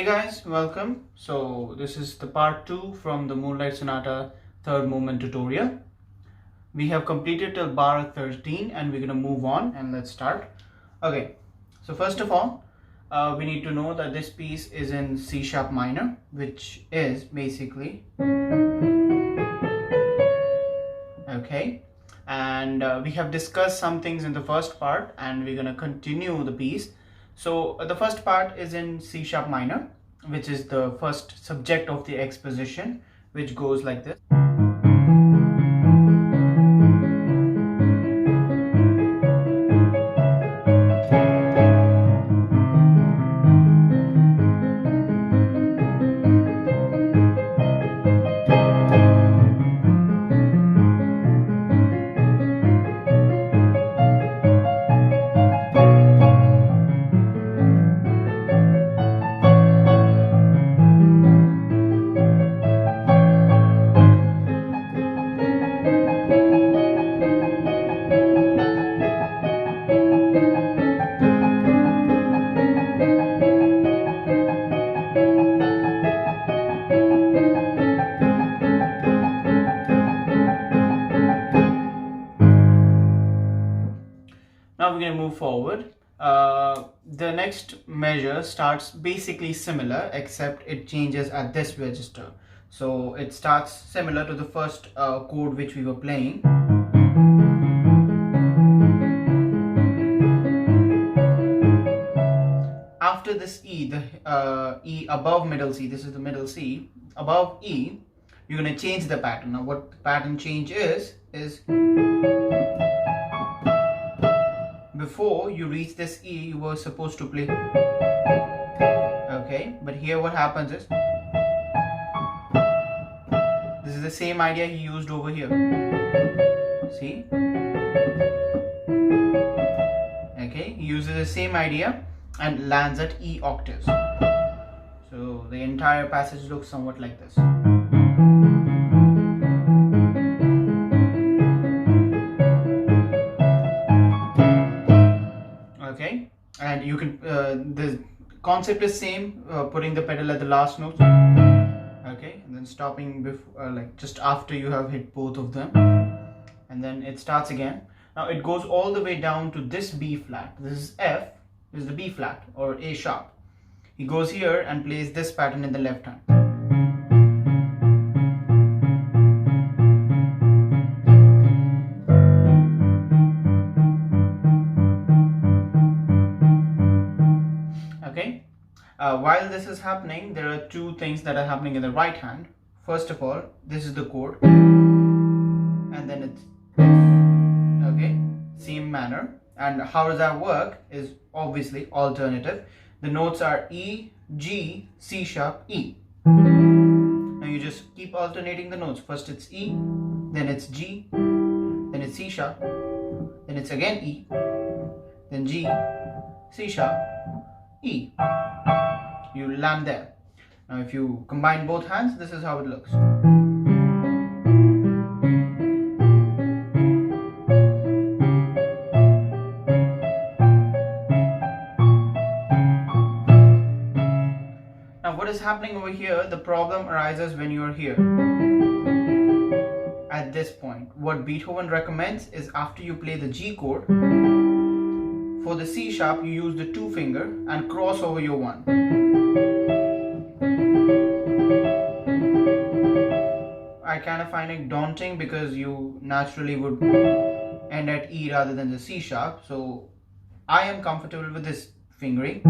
Hey guys, welcome. So this is the part 2 from the Moonlight Sonata third movement tutorial. We have completed till bar 13 and we're going to move on and let's start. Okay, so first of all, we need to know that this piece is in C sharp minor, which is basically okay. And we have discussed some things in the first part and we're going to continue the piece. So the first part is in C sharp minor, which is the first subject of the exposition, which goes like this. Now we're going to move forward. The next measure starts basically similar, except it changes at this register. So it starts similar to the first chord which we were playing. After this E, the E above middle C, this is the middle C, above E, you're going to change the pattern. Now what the pattern change is before you reach this E, you were supposed to play, okay, but here what happens is, this is the same idea he used over here, see, okay, he uses the same idea and lands at E octaves. So the entire passage looks somewhat like this. Okay, and you can the concept is same, putting the pedal at the last note, okay, and then stopping before, like just after you have hit both of them, and then it starts again. Now it goes all the way down to this B flat. This is F, this is the B flat or A sharp. He goes here and plays this pattern in the left hand. Okay, while this is happening, there are two things that are happening in the right hand. First of all, this is the chord, and then it's okay, same manner. And how does that work is obviously alternative. The notes are E, G, C sharp, E. Now you just keep alternating the notes. First it's E, then it's G, then it's C sharp, then it's again E, then G, C sharp, E. You land there. Now if you combine both hands, this is how it looks. Now what is happening over here, the problem arises when you are here. At this point, what Beethoven recommends is after you play the G chord, for the C sharp, you use the 2 finger and cross over your 1. I kind of find it daunting because you naturally would end at E rather than the C sharp. So I am comfortable with this fingering.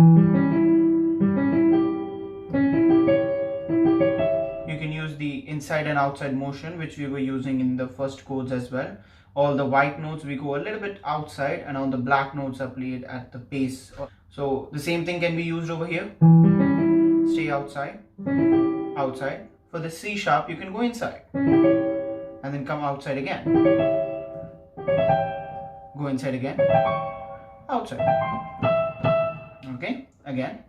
You can use the inside and outside motion, which we were using in the first chords as well. All the white notes we go a little bit outside, and all the black notes are played at the pace. So the same thing can be used over here. Stay outside, outside. For the C sharp, you can go inside and then come outside again. Go inside again, outside. Okay, again.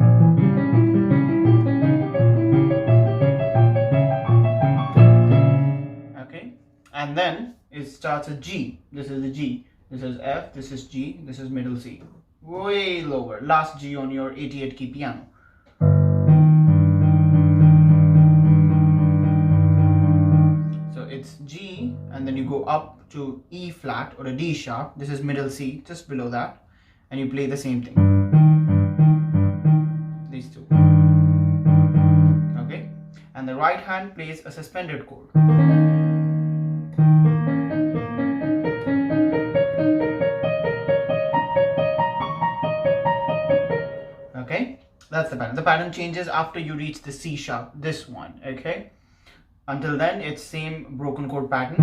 Okay, and then it starts at G. This is the G. This is F. This is G. This is middle C. Way lower. Last G on your 88 key piano. it's G, and then you go up to E flat or a D sharp. This is middle C, just below that, and you play the same thing. These two. Okay, and the right hand plays a suspended chord. Okay, that's the pattern. The pattern changes after you reach the C sharp, this one. Okay, until then it's same broken chord pattern.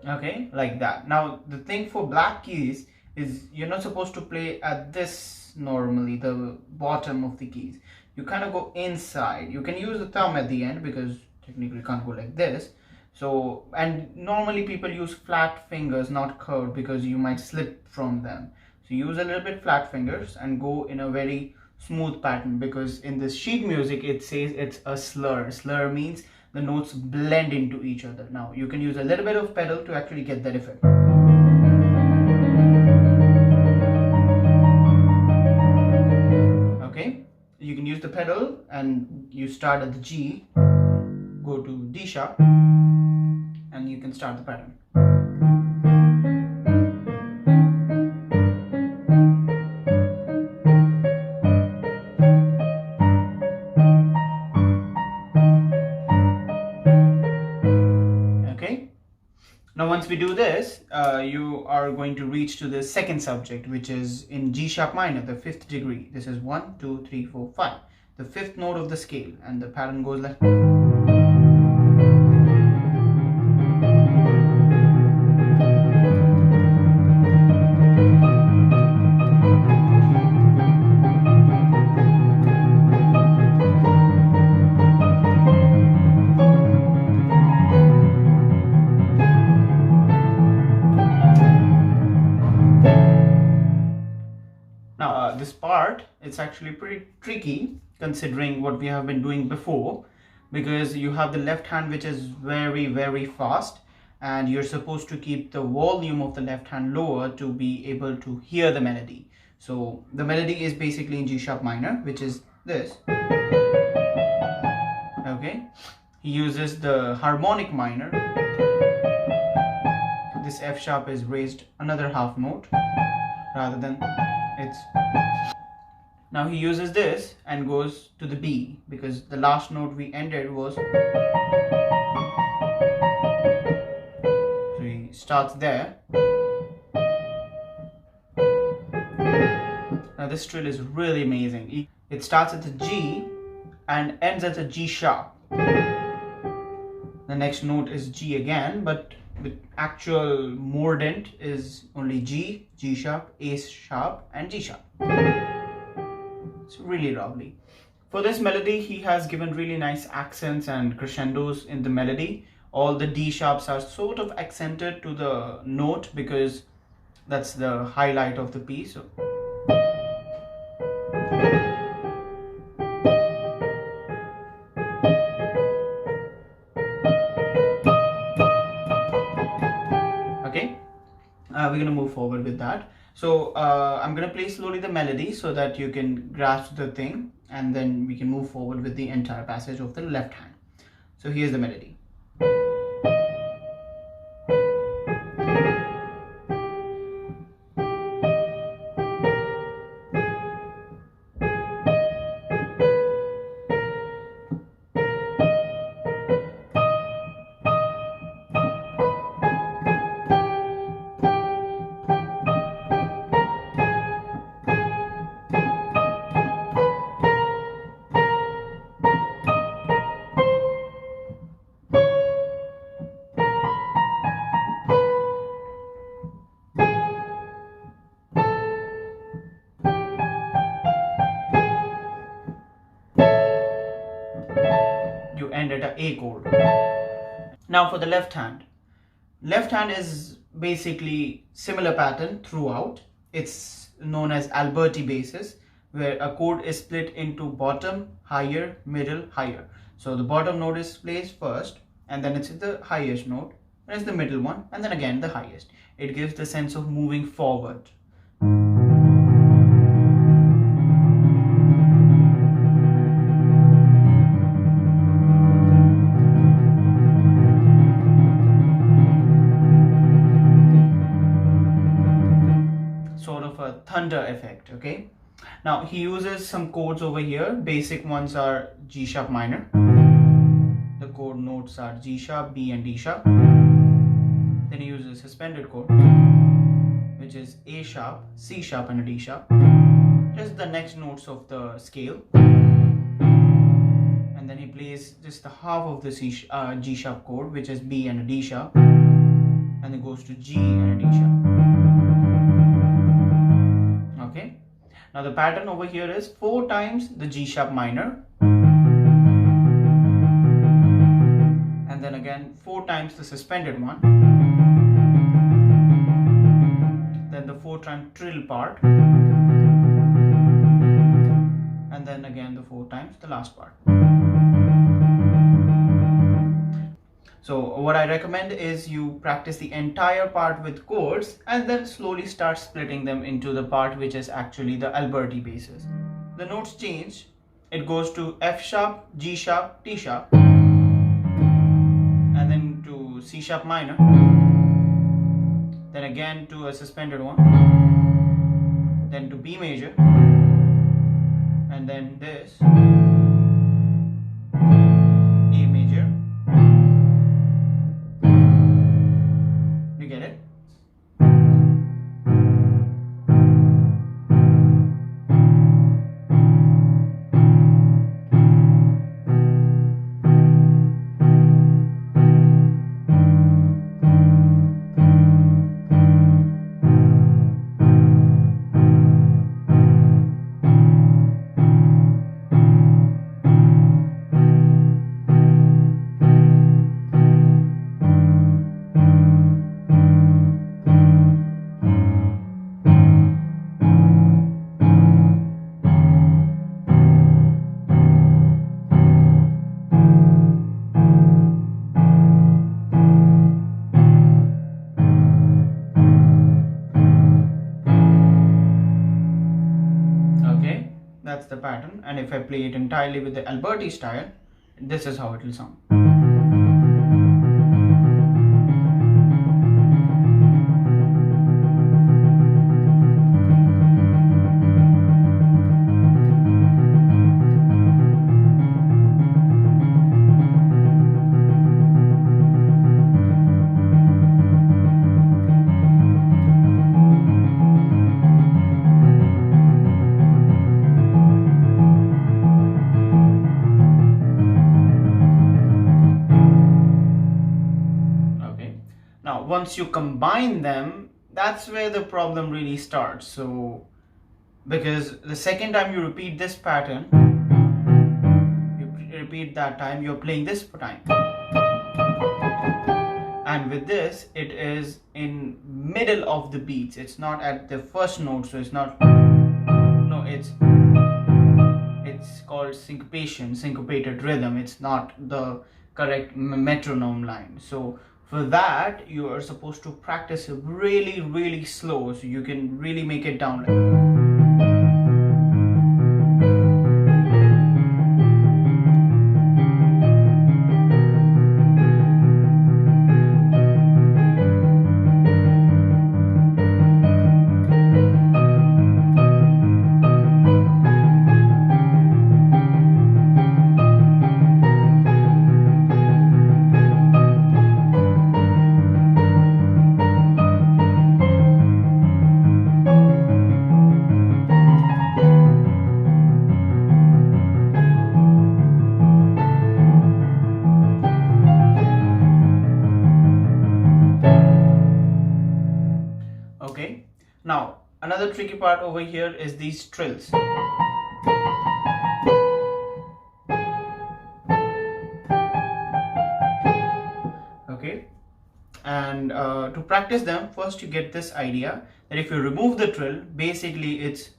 Okay, like that. Now the thing for black keys is you're not supposed to play at this normally, the bottom of the keys. You kind of go inside. You can use the thumb at the end because technically you can't go like this. So, and normally people use flat fingers, not curved, because you might slip from them. So use a little bit flat fingers and go in a very smooth pattern, because in this sheet music it says it's a slur. Slur means the notes blend into each other. Now you can use a little bit of pedal to actually get that effect. Okay, you can use the pedal and you start at the G, go to D sharp, and you can start the pattern. Okay, now once we do this, you are going to reach to the second subject, which is in G sharp minor, the 5th degree. This is 1, 2, 3, 4, 5, the 5th note of the scale, and the pattern goes like. Now this part, it's actually pretty tricky considering what we have been doing before, because you have the left hand which is very fast, and you're supposed to keep the volume of the left hand lower to be able to hear the melody. So the melody is basically in G sharp minor, which is this. Okay, he uses the harmonic minor. This F sharp is raised another half note rather than it's. Now he uses this and goes to the B, because the last note we ended was. So he starts there. Now this trill is really amazing. It starts at the G and ends at the G sharp. The next note is G again, but the actual mordent is only G, G sharp, A sharp, and G sharp. It's really lovely. For this melody, he has given really nice accents and crescendos in the melody. All the D sharps are sort of accented to the note because that's the highlight of the piece. So. Okay, we're gonna move forward with that. So I'm gonna play slowly the melody so that you can grasp the thing, and then we can move forward with the entire passage of the left hand. So here's the melody. You end at a A chord. Now for the left hand. Left hand is basically similar pattern throughout. It's known as Alberti basis, where a chord is split into bottom, higher, middle, higher. So the bottom note is placed first, and then it's the highest note, then it's the middle one, and then again the highest. It gives the sense of moving forward. under effect. Okay, now he uses some chords over here. Basic ones are G sharp minor. The chord notes are G sharp, B and D sharp. Then he uses suspended chord, which is A sharp, C sharp and a D sharp. Just the next notes of the scale. And then he plays just the half of the G sharp chord, which is B and a D sharp. And then goes to G and a D sharp. Okay. Now the pattern over here is 4 times the G sharp minor. And then again 4 times the suspended one. Then the 4-time trill part. And then again the 4 times the last part. So what I recommend is you practice the entire part with chords and then slowly start splitting them into the part which is actually the Alberti basis. The notes change. It goes to F sharp, G sharp, T sharp, and then to C sharp minor, then again to a suspended one, then to B major, and then this A major. You get it? That's the pattern, and if I play it entirely with the Alberti style, this is how it will sound. Now, once you combine them, that's where the problem really starts. So, because the second time you repeat this pattern, you repeat that time, you're playing this time. And with this, it is in middle of the beats. It's not at the first note, so it's not, no, it's called syncopation, syncopated rhythm. It's not the correct metronome line. So, for that, you are supposed to practice really, really slow so you can really make it down. Okay, now another tricky part over here is these trills. Okay, and to practice them, first you get this idea that if you remove the trill, basically it's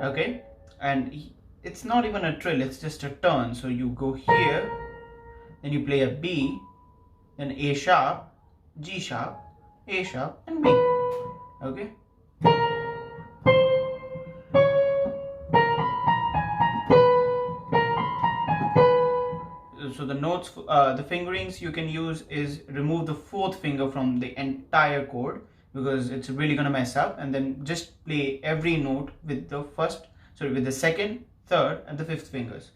okay, and it's not even a trill, it's just a turn. So you go here, then you play a B, then A sharp, G sharp, A sharp and B. Okay, So the notes, the fingerings you can use is remove the fourth finger from the entire chord, because it's really gonna mess up, and then just play every note with the with the second, third, and the fifth fingers.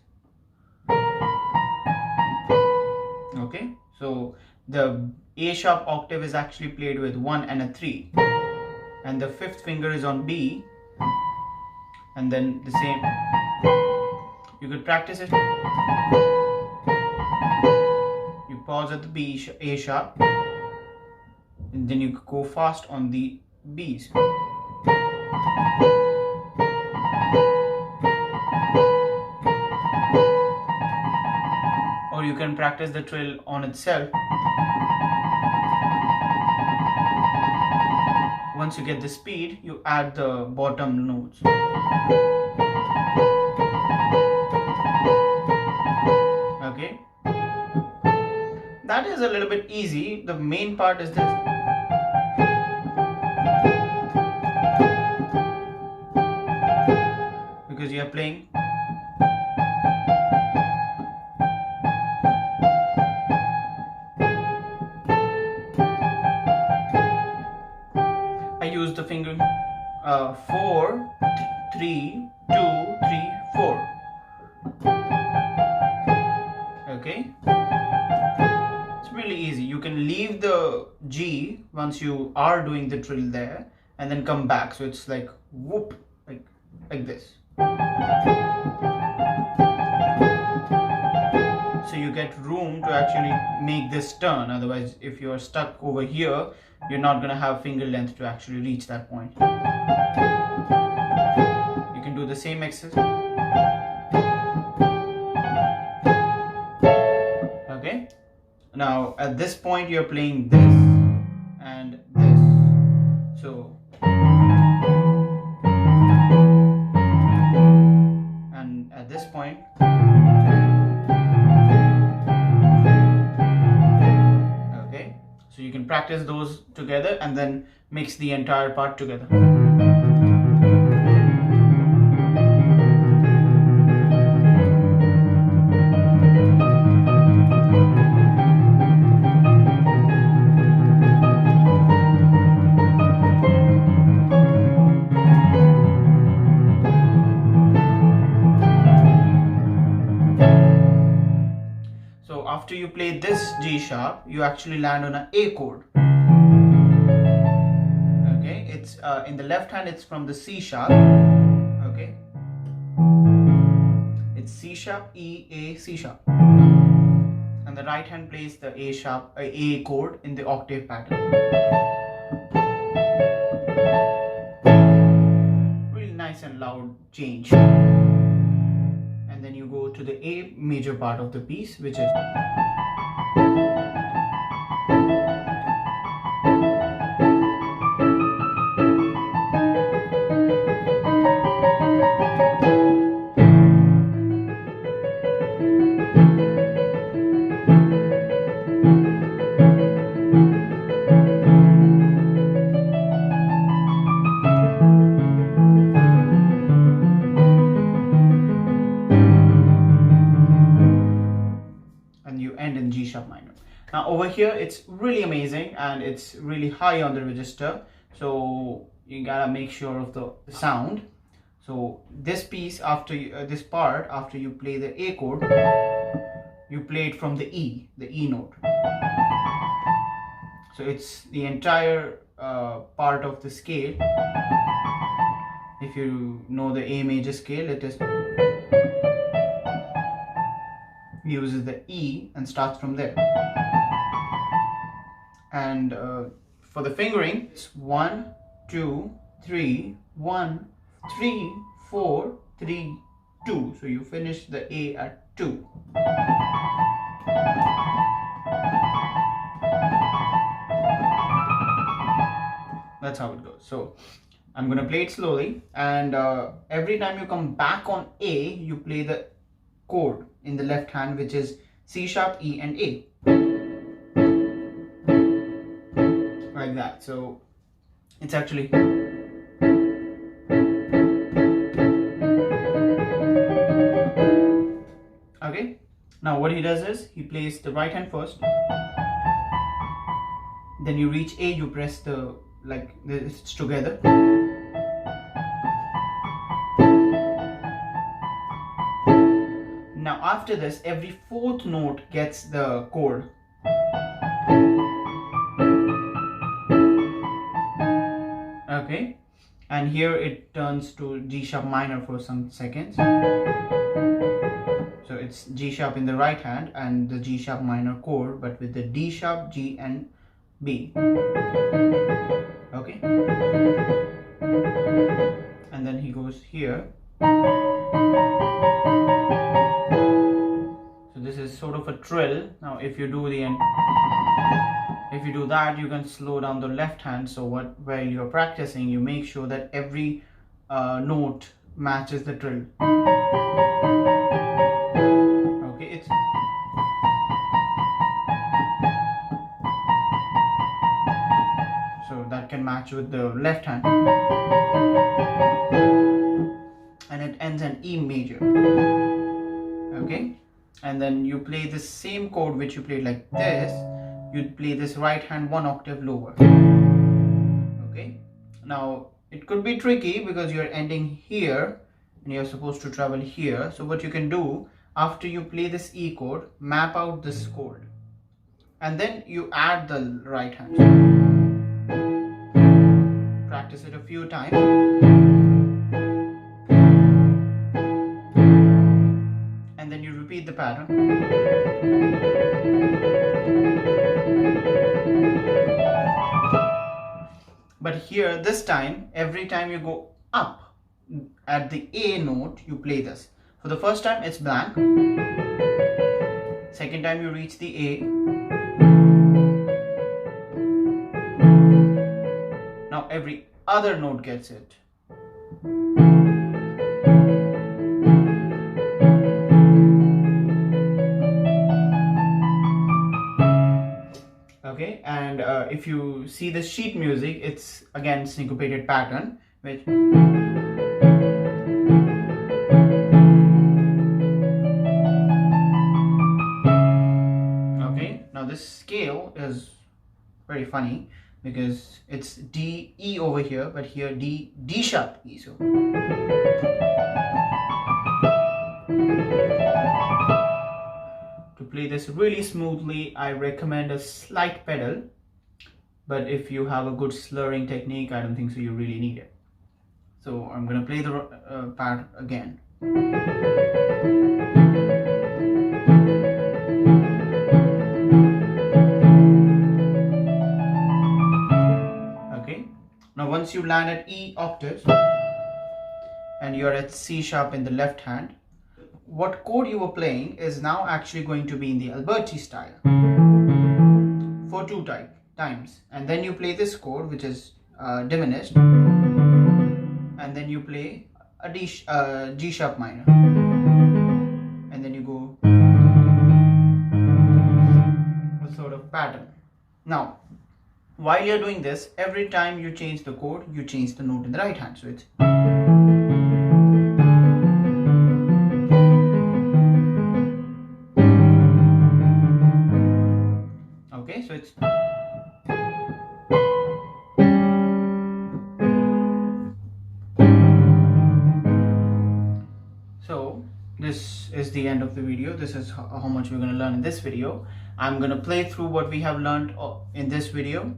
Okay, so the A sharp octave is actually played with 1 and a 3, and the fifth finger is on B, and then the same. You could practice it. You pause at the A sharp, and then you could go fast on the B's. Or you can practice the trill on itself. Once you get the speed, you add the bottom notes. Okay, that is a little bit easy. The main part is this. Because you are playing I use the finger 4, 3, 2, 3, 4. Okay, it's really easy. You can leave the G once you are doing the trill there, and then come back. So it's like whoop, like this. So you get room to actually make this turn. Otherwise, if you're stuck over here, you're not going to have finger length to actually reach that point. You can do the same exercise. Okay, now at this point you're playing this and this. So, and at this point, okay, so you can practice those together and then mix the entire part together. After you play this G sharp, you actually land on an A chord. Okay, it's in the left hand, it's from the C sharp. Okay, it's C sharp, E, A, C sharp, and the right hand plays the A sharp, A chord in the octave pattern. Really nice and loud change. And then you go to the A major part of the piece, which is G sharp minor. Now over here it's really amazing and it's really high on the register, so you gotta make sure of the sound. So this piece, after this part, after you play the A chord, you play it from the E note. So it's the entire part of the scale. If you know the A major scale, it is uses the E and starts from there. And for the fingering, it's 1, 2, 3, 1, 3, 4, 3, 2. So you finish the A at 2. That's how it goes. So I'm going to play it slowly, and every time you come back on A, you play the chord in the left hand, which is C sharp, E, and A. Like that. So it's actually okay. Now what he does is he plays the right hand first, then you reach A, you press the it's together. Now after this, every fourth note gets the chord. Okay, and here it turns to G sharp minor for some seconds. So it's G sharp in the right hand and the G sharp minor chord, but with the D sharp, G and B. Okay, and then he goes here. So this is sort of a trill. Now if you do that, you can slow down the left hand. So while you're practicing, you make sure that every note matches the trill. Okay, it's so that can match with the left hand, and it ends in E major. Okay, and then you play the same chord which you played like this. You'd play this right hand 1 octave lower. Okay, now it could be tricky because you're ending here and you're supposed to travel here. So what you can do, after you play this E chord, map out this chord and then you add the right hand. Practice it a few times. And then you repeat the pattern. But here, this time, every time you go up at the A note, you play this. For the first time, it's blank. Second time, you reach the A. Now, every other note gets it. Okay, and if you see the sheet music, it's again syncopated pattern, which okay, now this scale is very funny because it's D E over here, but here D sharp E. So to play this really smoothly, I recommend a slight pedal, but if you have a good slurring technique, I don't think so you really need it. So I'm gonna play the part again. Okay, now once you land at E octaves and you're at C sharp in the left hand, what chord you were playing is now actually going to be in the Alberti style for 2 times, and then you play this chord which is diminished, and then you play a G sharp minor, and then you go a sort of pattern. Now while you're doing this, every time you change the chord, you change the note in the right hand. So it's okay, so it's so this is the end of the video. This is how much we're going to learn in this video. I'm going to play through what we have learned in this video.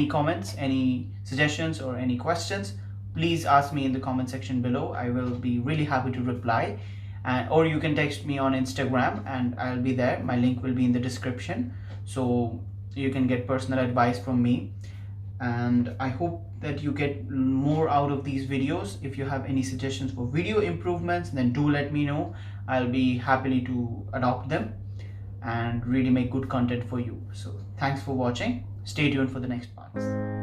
any comments, any suggestions, or any questions, please ask me in the comment section below. I will be really happy to reply. Or you can text me on Instagram and I'll be there. My link will be in the description, so you can get personal advice from me. And I hope that you get more out of these videos. If you have any suggestions for video improvements, then do let me know. I'll be happily to adopt them and really make good content for you. So thanks for watching. Stay tuned for the next parts.